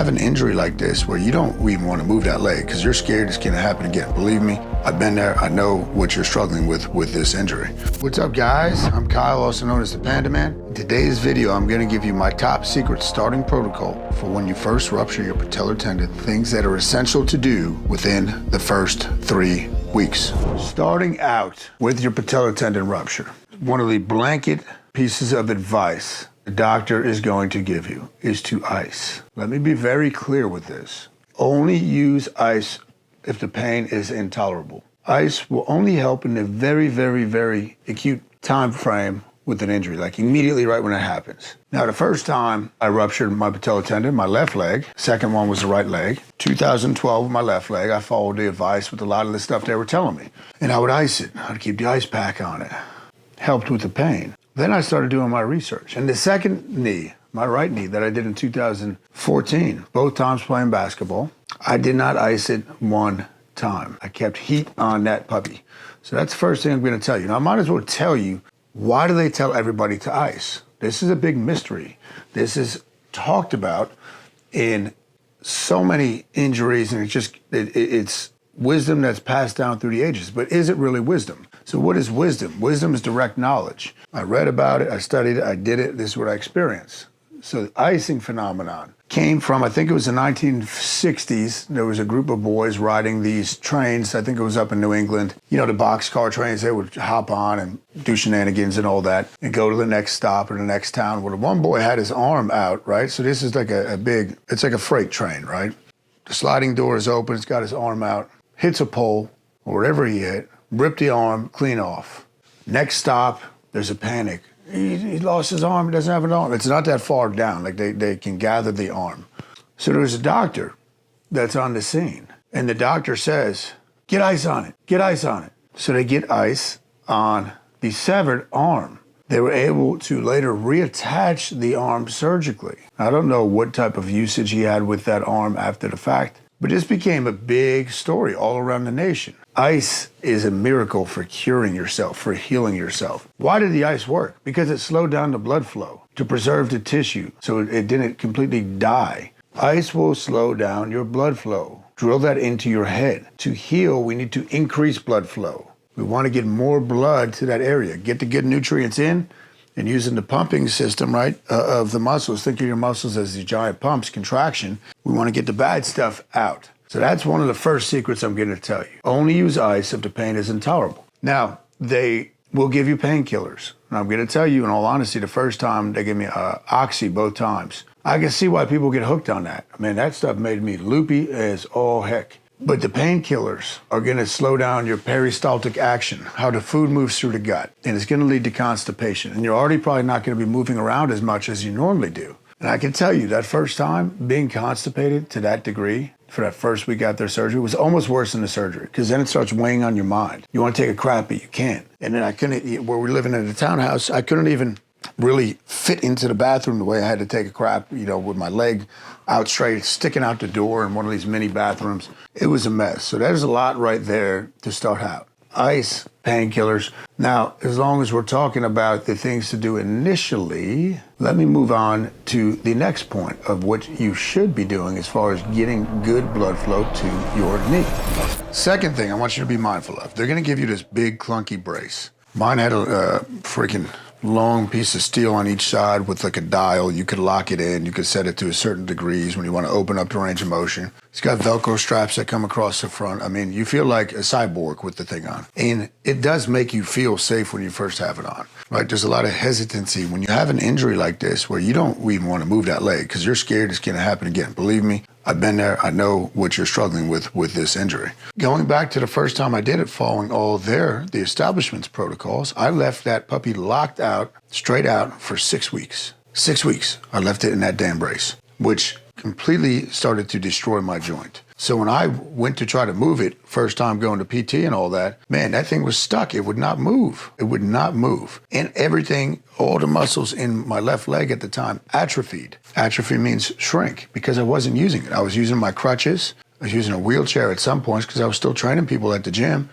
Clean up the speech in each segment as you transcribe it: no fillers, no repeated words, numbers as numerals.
have an injury like this where you don't even want to move that leg because you're scared it's going to happen again. Believe me, I've been there. I know what you're struggling with this injury. What's up, guys? I'm Kyle, also known as the Panda Man. In today's video, I'm going to give you my top secret starting protocol for when you first rupture your patellar tendon, things that are essential to do within the first 3 weeks. Starting out with your patellar tendon rupture, one of the blanket pieces of advice the doctor is going to give you is to ice. Let me be very clear with this. Only use ice if the pain is intolerable. Ice will only help in a very, very, very acute time frame with an injury, like immediately right when it happens. Now, the first time I ruptured my patellar tendon, my left leg, second one was the right leg. 2012 with my left leg, I followed the advice with a lot of the stuff they were telling me. And I would ice it. I would keep the ice pack on it. Helped with the pain. Then I started doing my research. And the second knee, my right knee that I did in 2014, both times playing basketball, I did not ice it one time. I kept heat on that puppy. So that's the first thing I'm going to tell you. Now, I might as well tell you, why do they tell everybody to ice? This is a big mystery. This is talked about in so many injuries, and it's wisdom that's passed down through the ages. But is it really wisdom? So what is wisdom? Wisdom is direct knowledge. I read about it, I studied it, I did it, this is what I experienced. So the icing phenomenon came from, I think it was the 1960s. There was a group of boys riding these trains. I think it was up in New England. You know, the boxcar trains, they would hop on and do shenanigans and all that and go to the next stop or the next town. Well, one boy had his arm out, right? So this is like it's like a freight train, right? The sliding door is open, it's got his arm out, hits a pole or whatever he hit, ripped the arm clean off. Next stop, there's a panic. He lost his arm, he doesn't have an arm. It's not that far down, like they can gather the arm. So there's a doctor that's on the scene, and the doctor says, get ice on it, get ice on it. So they get ice on the severed arm. They were able to later reattach the arm surgically. I don't know what type of usage he had with that arm after the fact, but this became a big story all around the nation. Ice is a miracle for curing yourself, for healing yourself. Why did the ice work? Because it slowed down the blood flow to preserve the tissue so it didn't completely die. Ice will slow down your blood flow. Drill that into your head. To heal, we need to increase blood flow. We want to get more blood to that area, get the good nutrients in, and using the pumping system, right, of the muscles. Think of your muscles as these giant pumps, contraction. We want to get the bad stuff out. So that's one of the first secrets I'm going to tell you. Only use ice if the pain is intolerable. Now, they will give you painkillers. And I'm going to tell you, in all honesty, the first time they gave me Oxy both times. I can see why people get hooked on that. I mean, that stuff made me loopy as all heck. But the painkillers are going to slow down your peristaltic action, how the food moves through the gut. And it's going to lead to constipation. And you're already probably not going to be moving around as much as you normally do. And I can tell you, that first time, being constipated to that degree, for that first week after surgery, was almost worse than the surgery, because then it starts weighing on your mind. You want to take a crap, but you can't. And then I couldn't, where we're living in a townhouse, I couldn't even really fit into the bathroom the way I had to take a crap, you know, with my leg out straight, sticking out the door in one of these mini bathrooms. It was a mess. So there's a lot right there to start out. Ice, painkillers. Now, as long as we're talking about the things to do initially, let me move on to the next point of what you should be doing as far as getting good blood flow to your knee. Second thing I want you to be mindful of, they're going to give you this big clunky brace. Mine had a freaking long piece of steel on each side with like a dial. You could lock it in. You could set it to a certain degrees when you want to open up the range of motion. It's got Velcro straps that come across the front. I mean, you feel like a cyborg with the thing on. And it does make you feel safe when you first have it on, right? There's a lot of hesitancy when you have an injury like this where you don't even want to move that leg because you're scared it's going to happen again. Believe me, I've been there. I know what you're struggling with this injury. Going back to the first time I did it, following all the establishment's protocols, I left that puppy locked out, straight out for 6 weeks. 6 weeks, I left it in that damn brace, which completely started to destroy my joint. So when I went to try to move it, first time going to PT and all that, man, that thing was stuck. It would not move. It would not move. And everything, all the muscles in my left leg at the time atrophied. Atrophy means shrink because I wasn't using it. I was using my crutches. I was using a wheelchair at some points because I was still training people at the gym,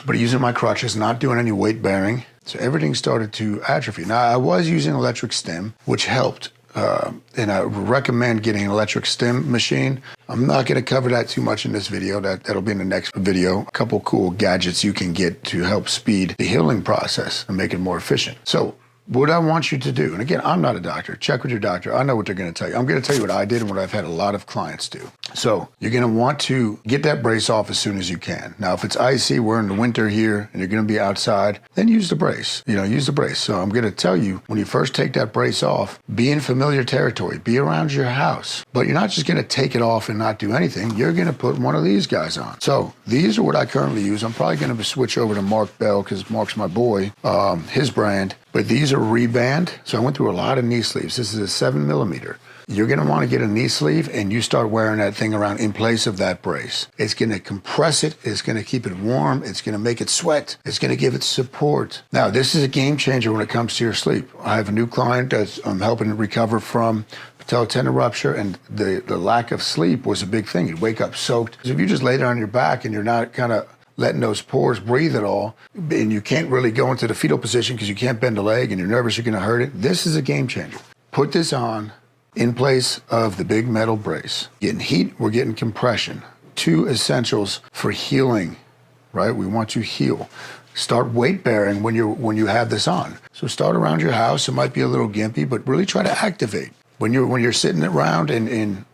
but using my crutches, not doing any weight bearing. So everything started to atrophy. Now, I was using electric stim, which helped and I recommend getting an electric stim machine. I'm not going to cover that too much in this video. That'll be in the next video. A couple cool gadgets you can get to help speed the healing process and make it more efficient. So what I want you to do, and again, I'm not a doctor. Check with your doctor. I know what they're going to tell you. I'm going to tell you what I did and what I've had a lot of clients do. So you're going to want to get that brace off as soon as you can. Now, if it's icy, we're in the winter here, and you're going to be outside, then use the brace. Use the brace. So I'm going to tell you, when you first take that brace off, be in familiar territory. Be around your house. But you're not just going to take it off and not do anything. You're going to put one of these guys on. So these are what I currently use. I'm probably going to switch over to Mark Bell because Mark's my boy, his brand. But these are reband. So I went through a lot of knee sleeves. This is a 7mm. You're going to want to get a knee sleeve and you start wearing that thing around in place of that brace. It's going to compress it. It's going to keep it warm. It's going to make it sweat. It's going to give it support. Now, this is a game changer when it comes to your sleep. I have a new client that I'm helping recover from Patellar Tendon Rupture, and the lack of sleep was a big thing. You'd wake up soaked. So if you just lay down on your back and you're not kind of letting those pores breathe at all, and you can't really go into the fetal position because you can't bend the leg and you're nervous you're going to hurt it, this is a game changer. Put this on in place of the big metal brace. Getting heat, we're getting compression. Two essentials for healing, right? We want to heal. Start weight bearing when you have this on. So start around your house. It might be a little gimpy, but really try to activate. When you're sitting around and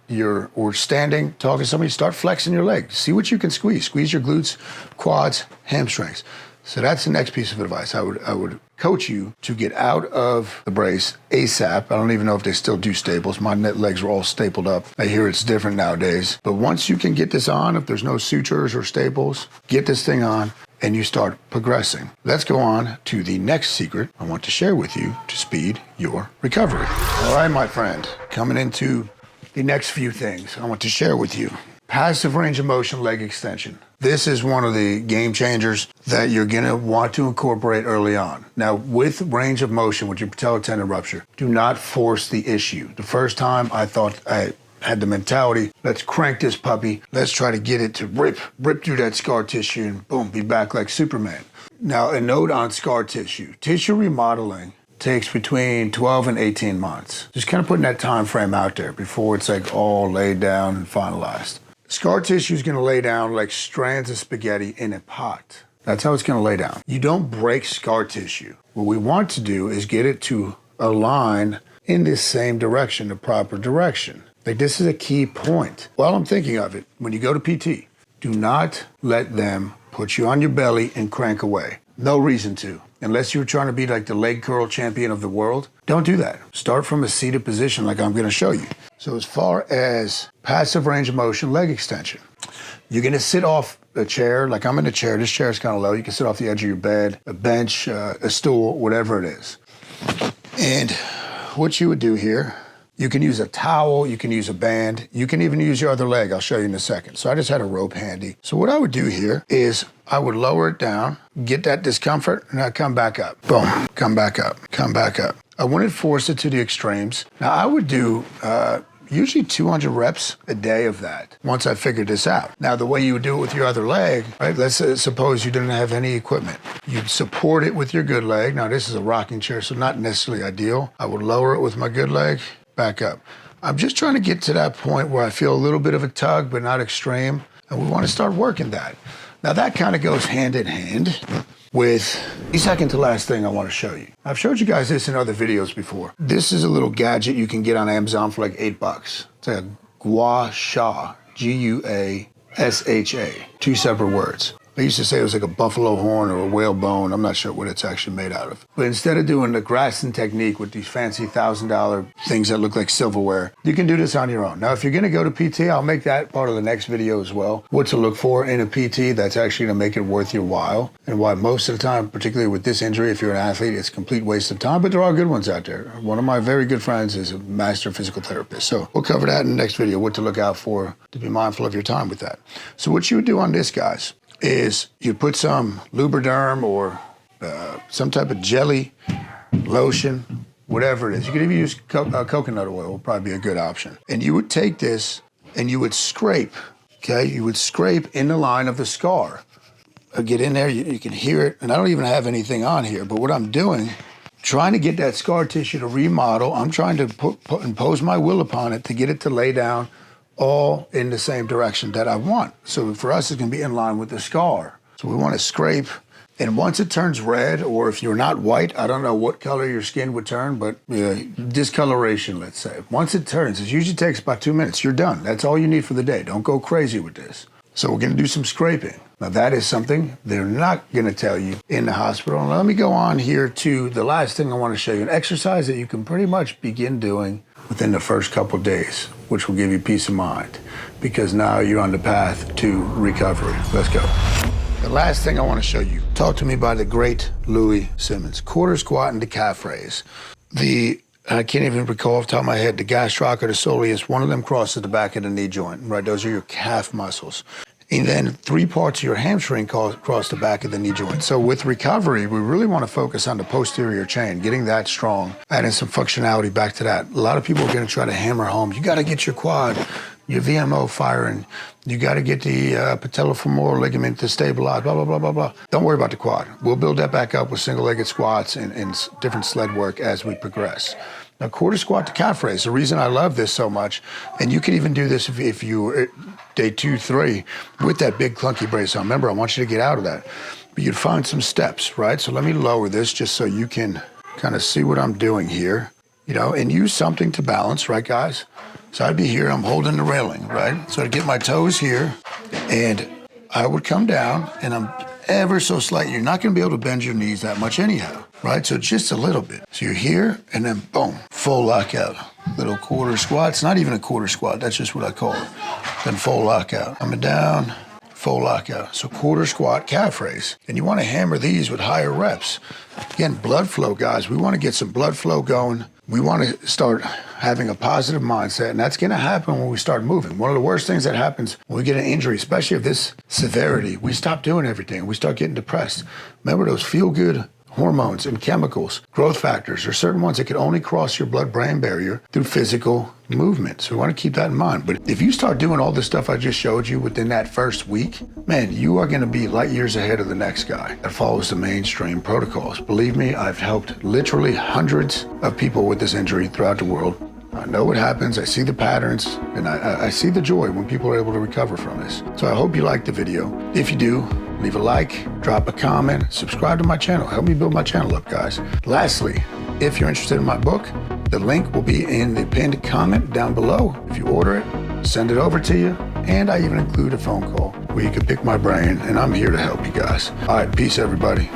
or standing, talking to somebody, start flexing your leg. See what you can squeeze. Squeeze your glutes, quads, hamstrings. So that's the next piece of advice. I would coach you to get out of the brace ASAP. I don't even know if they still do staples. My legs were all stapled up. I hear it's different nowadays. But once you can get this on, if there's no sutures or staples, get this thing on and you start progressing. Let's go on to the next secret I want to share with you to speed your recovery. All right, my friend, coming into the next few things I want to share with you. Passive range of motion leg extension. This is one of the game changers that you're gonna want to incorporate early on. Now, with range of motion, with your patellar tendon rupture, do not force the issue. The first time I thought I had the mentality, let's crank this puppy. Let's try to get it to rip through that scar tissue and boom, be back like Superman. Now, a note on scar tissue. Tissue remodeling takes between 12 and 18 months. Just kind of putting that time frame out there before it's like all laid down and finalized. Scar tissue is going to lay down like strands of spaghetti in a pot. That's how it's going to lay down. You don't break scar tissue. What we want to do is get it to align in this same direction, the proper direction. Like, this is a key point. While I'm thinking of it, when you go to PT, do not let them put you on your belly and crank away. No reason to. Unless you're trying to be like the leg curl champion of the world, don't do that. Start from a seated position like I'm going to show you. So as far as passive range of motion leg extension, you're going to sit off a chair. Like I'm in a chair. This chair is kind of low. You can sit off the edge of your bed, a bench, a stool, whatever it is. And what you would do here, you can use a towel, you can use a band, you can even use your other leg. I'll show you in a second. So I just had a rope handy. So what I would do here is I would lower it down, get that discomfort, and I'd come back up. Boom, come back up, come back up. I wouldn't force it to the extremes. Now I would do usually 200 reps a day of that once I figured this out. Now the way you would do it with your other leg, right? Let's suppose you didn't have any equipment. You'd support it with your good leg. Now this is a rocking chair, so not necessarily ideal. I would lower it with my good leg, back up. I'm just trying to get to that point where I feel a little bit of a tug, but not extreme. And we want to start working that. Now that kind of goes hand in hand with the second to last thing I want to show you. I've showed you guys this in other videos before. This is a little gadget you can get on Amazon for like $8. It's a gua sha, G-U-A-S-H-A, two separate words. I used to say it was like a buffalo horn or a whale bone. I'm not sure what it's actually made out of. But instead of doing the Graston technique with these fancy $1,000 things that look like silverware, you can do this on your own. Now, if you're gonna go to PT, I'll make that part of the next video as well. What to look for in a PT that's actually gonna make it worth your while, and why most of the time, particularly with this injury, if you're an athlete, it's a complete waste of time, but there are good ones out there. One of my very good friends is a master physical therapist. So we'll cover that in the next video, what to look out for, to be mindful of your time with that. So what you would do on this, guys, is you put some Lubriderm or some type of jelly, lotion, whatever it is. You could even use coconut oil, will probably be a good option. And you would take this and you would scrape, okay? You would scrape in the line of the scar. Get in there, you can hear it. And I don't even have anything on here, but what I'm doing trying to get that scar tissue to remodel. I'm trying to impose my will upon it to get it to lay down all in the same direction that I want. So for us, it's gonna be in line with the scar. So we wanna scrape, and once it turns red, or if you're not white, I don't know what color your skin would turn, but discoloration, let's say. Once it turns, it usually takes about 2 minutes, you're done. That's all you need for the day. Don't go crazy with this. So we're gonna do some scraping. Now that is something they're not gonna tell you in the hospital. And let me go on here to the last thing I wanna show you, an exercise that you can pretty much begin doing within the first couple of days, which will give you peace of mind, because now you're on the path to recovery. Let's go. The last thing I wanna show you, talk to me by the great Louis Simmons, quarter squat and the calf raise. I can't even recall off the top of my head, the gastroc or the soleus, one of them crosses the back of the knee joint, right? Those are your calf muscles. And then 3 parts of your hamstring cross the back of the knee joint. So with recovery, we really want to focus on the posterior chain, getting that strong, adding some functionality back to that. A lot of people are going to try to hammer home, you got to get your quad, your VMO firing, you got to get the patellofemoral ligament to stabilize, blah, blah, blah, blah, blah. Don't worry about the quad. We'll build that back up with single-legged squats and different sled work as we progress. Now, quarter squat to calf raise, the reason I love this so much, and you can even do this if you day 2, 3, with that big clunky brace on. Remember, I want you to get out of that. But you'd find some steps, right? So let me lower this just so you can kind of see what I'm doing here, you know, and use something to balance, right, guys? So I'd be here, I'm holding the railing, right? So I'd get my toes here, and I would come down, and I'm ever so slight. You're not gonna be able to bend your knees that much anyhow, right? So just a little bit. So you're here, and then boom, full lockout. Little quarter squat. It's not even a quarter squat, that's just what I call it. Then full lockout. Coming down, full lockout. So quarter squat, calf raise. And you wanna hammer these with higher reps. Again, blood flow, guys. We wanna get some blood flow going. We wanna start having a positive mindset, and that's gonna happen when we start moving. One of the worst things that happens when we get an injury, especially of this severity, we stop doing everything. We start getting depressed. Remember those feel-good hormones and chemicals, growth factors, are certain ones that can only cross your blood-brain barrier through physical movement. So we want to keep that in mind. But if you start doing all the stuff I just showed you within that first week, man, you are going to be light years ahead of the next guy that follows the mainstream protocols. Believe me, I've helped literally hundreds of people with this injury throughout the world. I know what happens, I see the patterns, and I see the joy when people are able to recover from this. So I hope you liked the video. If you do, leave a like, drop a comment, subscribe to my channel. Help me build my channel up, guys. Lastly, if you're interested in my book, the link will be in the pinned comment down below. If you order it, send it over to you, and I even include a phone call where you can pick my brain, and I'm here to help you guys. All right, peace, everybody.